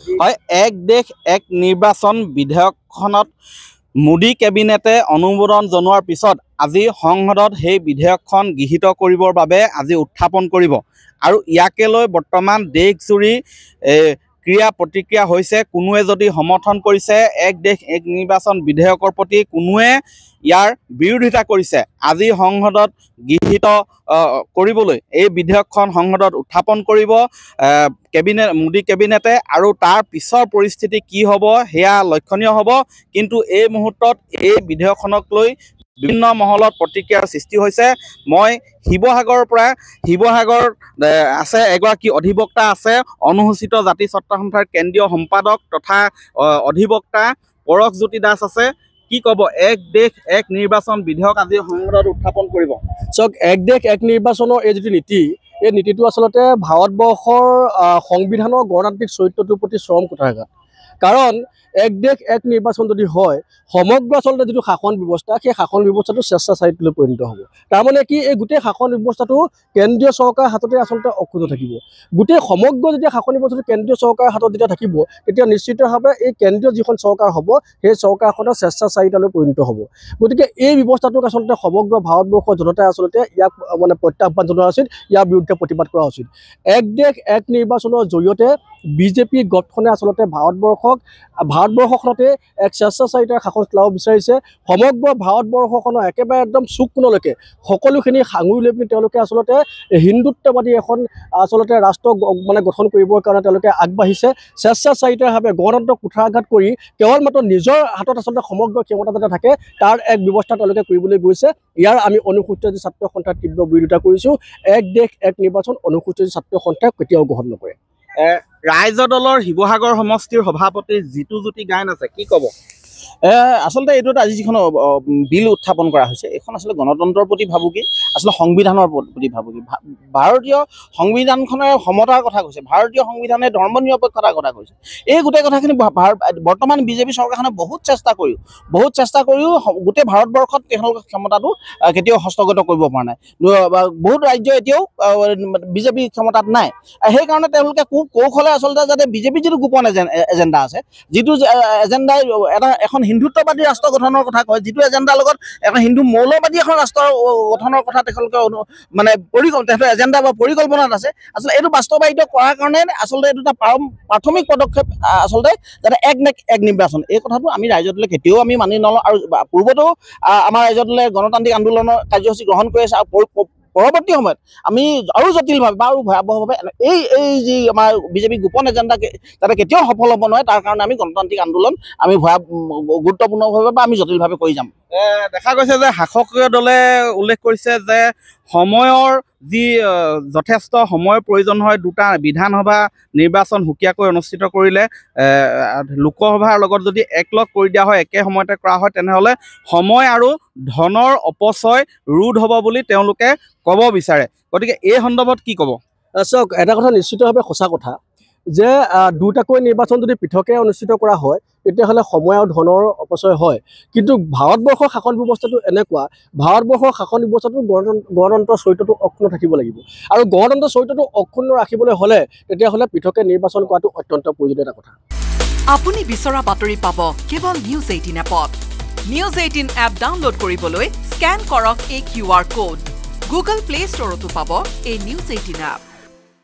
হয়, এক দেশ এক নিৰ্বাচন বিধেয়কখনত মোদী কেবিনেটে অনুমোদন জনোৱাৰ পিছত আজি সংসদত সেই বিধেয়কখন গৃহীত কৰিবৰ বাবে আজি উত্থাপন কৰিব আৰু ইয়াকে লৈ বৰ্তমান দেশজুৰি ক্ৰিয়া প্ৰতিক্ৰিয়া হৈছে। কোনোৱে যদি সমৰ্থন কৰিছে এক দেশ এক নিৰ্বাচন বিধেয়কৰ প্ৰতি, কোনোৱে ইয়াৰ বিৰোধিতা কৰিছে। আজি সংসদত গৃহীত কৰিবলৈ এই বিধেয়কখন সংসদত উত্থাপন কৰিব মোদী কেবিনেটে আৰু তাৰ পিছৰ পৰিস্থিতি কি হ'ব সেয়া লক্ষণীয় হ'ব। কিন্তু এই মুহূৰ্তত এই বিধেয়কখনক লৈ বিভিন্ন মহলত প্ৰতিক্ৰিয়াৰ সৃষ্টি হৈছে। মই শিৱসাগৰৰ পৰা, শিৱসাগৰ আছে এগৰাকী অধিবক্তা আছে, অনুসূচিত জাতি ছাত্ৰ সন্থাৰ কেন্দ্ৰীয় সম্পাদক তথা অধিবক্তা পৰশজ্যোতি দাস আছে। কি ক'ব, এক দেশ এক নিৰ্বাচন বিধেয়ক আজি সংসদত উত্থাপন কৰিব? চাওক, এক দেশ এক নিৰ্বাচনৰ এই যিটো নীতি, এই নীতিটো আচলতে ভাৰতবৰ্ষৰ সংবিধানৰ গণতান্ত্ৰিক চৰিত্ৰটোৰ প্ৰতি চৰম কুঠাৰঘাত। কাৰণ এক দেশ এক নিৰ্বাচন যদি হয়, সমগ্ৰ আচলতে যিটো শাসন ব্যৱস্থা, সেই শাসন ব্যৱস্থাটো স্বেচ্ছাচাৰিতালৈ পৰিণত হ'ব। তাৰমানে কি, এই গোটেই শাসন ব্যৱস্থাটো কেন্দ্ৰীয় চৰকাৰৰ হাততে আচলতে অক্ষুণ্ণ থাকিব। গোটেই সমগ্ৰ যেতিয়া শাসন ব্যৱস্থাটো কেন্দ্ৰীয় চৰকাৰৰ হাতত যেতিয়া থাকিব, তেতিয়া নিশ্চিতভাৱে এই কেন্দ্ৰীয় যিখন চৰকাৰ হ'ব, সেই চৰকাৰখনৰ স্বেচ্ছাচাৰিতালৈ পৰিণত হ'ব। গতিকে এই ব্যৱস্থাটোক আচলতে সমগ্ৰ ভাৰতবৰ্ষৰ জনতাই আচলতে ইয়াক প্ৰত্যাহ্বান জনোৱা উচিত, ইয়াৰ বিৰুদ্ধে প্ৰতিবাদ কৰা উচিত। এক দেশ এক নিৰ্বাচনৰ জৰিয়তে বিজেপি গঠনে আচলতে ভাৰতবৰ্ষখনতে এক স্বেচ্ছাচাৰিতাৰ শাসন চলাব বিচাৰিছে। সমগ্ৰ ভাৰতবৰ্ষখনৰ একেবাৰে একদম চুক কোণলৈকে সকলোখিনি সাঙুৰি লৈ পিনি তেওঁলোকে আচলতে হিন্দুত্ববাদী এখন আচলতে ৰাষ্ট্ৰ গঠন কৰিবৰ কাৰণে তেওঁলোকে আগবাঢ়িছে। স্বেচ্ছাচাৰিতাৰভাৱে গণতন্ত্ৰক কুঠাৰঘাত কৰি কেৱল মাত্ৰ নিজৰ হাতত আচলতে সমগ্ৰ ক্ষমতা যাতে থাকে, তাৰ এক ব্যৱস্থা তেওঁলোকে কৰিবলৈ গৈছে। ইয়াৰ আমি অনুসূচিত ছাত্ৰ সন্থাৰ তীব্ৰ বিৰোধিতা কৰিছোঁ। এক দেশ এক নিৰ্বাচন অনুসূচিত ছাত্ৰ সন্থাই কেতিয়াও গ্ৰহণ নকৰে। ৰাইজ দলৰ শিৱসাগৰ সমষ্টিৰ সভাপতি জিতুজ্যোতি গায়ন আছে, কি ক'ব? আচলতে এইটো আজি যিখন বিল উত্থাপন কৰা হৈছে, এইখন আচলতে গণতন্ত্ৰৰ প্ৰতি ভাবুকি, আচলতে সংবিধানৰ প্ৰতি ভাবুকি। ভাৰতীয় সংবিধানখনে সমতাৰ কথা কৈছে, ভাৰতীয় সংবিধানে ধৰ্ম নিৰপেক্ষতাৰ কথা কৈছে। এই গোটেই কথাখিনি বৰ্তমান বিজেপি চৰকাৰখনে বহুত চেষ্টা কৰিও গোটেই ভাৰতবৰ্ষত তেওঁলোকৰ ক্ষমতাটো কেতিয়াও হস্তগত কৰিব পৰা নাই। বহুত ৰাজ্য এতিয়াও বিজেপি ক্ষমতাত নাই। সেইকাৰণে তেওঁলোকে কৌশলে আচলতে যাতে বিজেপিৰ যিটো গোপন এজেণ্ডা আছে, যিটো এজেণ্ডাই এখন হিন্দুত্ববাদী ৰাষ্ট্ৰ গঠনৰ কথা কয়, যিটো এজেণ্ডাৰ লগত এখন হিন্দু মৌলবাদী এখন ৰাষ্ট্ৰ গঠনৰ কথা তেওঁলোকে তেখেতৰ এজেণ্ডা বা পৰিকল্পনাত আছে। আচলতে এইটো বাস্তৱায়িত কৰাৰ কাৰণে আচলতে এইটো এটা প্ৰাথমিক পদক্ষেপ আচলতে যাতে এক নিৰ্বাচন, এই কথাটো আমি ৰাইজৰ দলে কেতিয়াও আমি মানি নলওঁ। আৰু পূৰ্বতো আমাৰ ৰাইজৰ দলে গণতান্ত্ৰিক আন্দোলনৰ কাৰ্যসূচী গ্ৰহণ কৰি আছে। আৰু পৰৱৰ্তী সময়ত আমি আৰু জটিলভাৱে বা আৰু ভয়াৱহভাৱে এই যি আমাৰ বিজেপি গোপন এজেণ্ডা যাতে কেতিয়াও সফল হ'ব নোৱাৰে, তাৰ কাৰণে আমি গণতান্ত্ৰিক আন্দোলন আমি গুৰুত্বপূৰ্ণভাৱে বা আমি জটিলভাৱে কৰি যাম। দেখা গৈছে যে শাসকীয় দলে উল্লেখ কৰিছে যে সময়ৰ যি যথেষ্ট সময়ৰ প্ৰয়োজন হয়, দুটা বিধানসভা নিৰ্বাচন সুকীয়াকৈ অনুষ্ঠিত কৰিলে লোকসভাৰ লগত যদি একলগ কৰি দিয়া হয়, একে সময়তে কৰা হয়, তেনেহ'লে সময় আৰু ধনৰ অপচয় ৰোধ হ'ব বুলি তেওঁলোকে ক'ব বিচাৰে। গতিকে এই সন্দৰ্ভত কি ক'ব? চাওক, এটা কথা নিশ্চিতভাৱে সঁচা কথা যে দুটাকৈ নিৰ্বাচন যদি পৃথকে অনুষ্ঠিত কৰা হয়, তেতিয়াহ'লে সময় আৰু ধনৰ অপচয় হয়। কিন্তু ভাৰতবৰ্ষৰ শাসন ব্যৱস্থাটো এনেকুৱা, ভাৰতবৰ্ষৰ শাসন ব্যৱস্থাটো গণতন্ত্ৰৰ চৰিত্ৰটো অক্ষুণ্ণ থাকিব লাগিব। আৰু গণতন্ত্ৰৰ চৰিত্ৰটো অক্ষুণ্ণ ৰাখিবলৈ হ'লে তেতিয়াহ'লে পৃথকে নিৰ্বাচন কৰাটো অত্যন্ত প্ৰয়োজনীয় এটা কথা। আপুনি বিচৰা বাতৰি পাব কেৱল নিউজ 18 এপত। নিউজ 18 এপ ডাউনলোড কৰিবলৈ স্কেন কৰক এই QR কোড। গুগল প্লে ষ্টৰতো পাব এই নিউজ 18 এপ।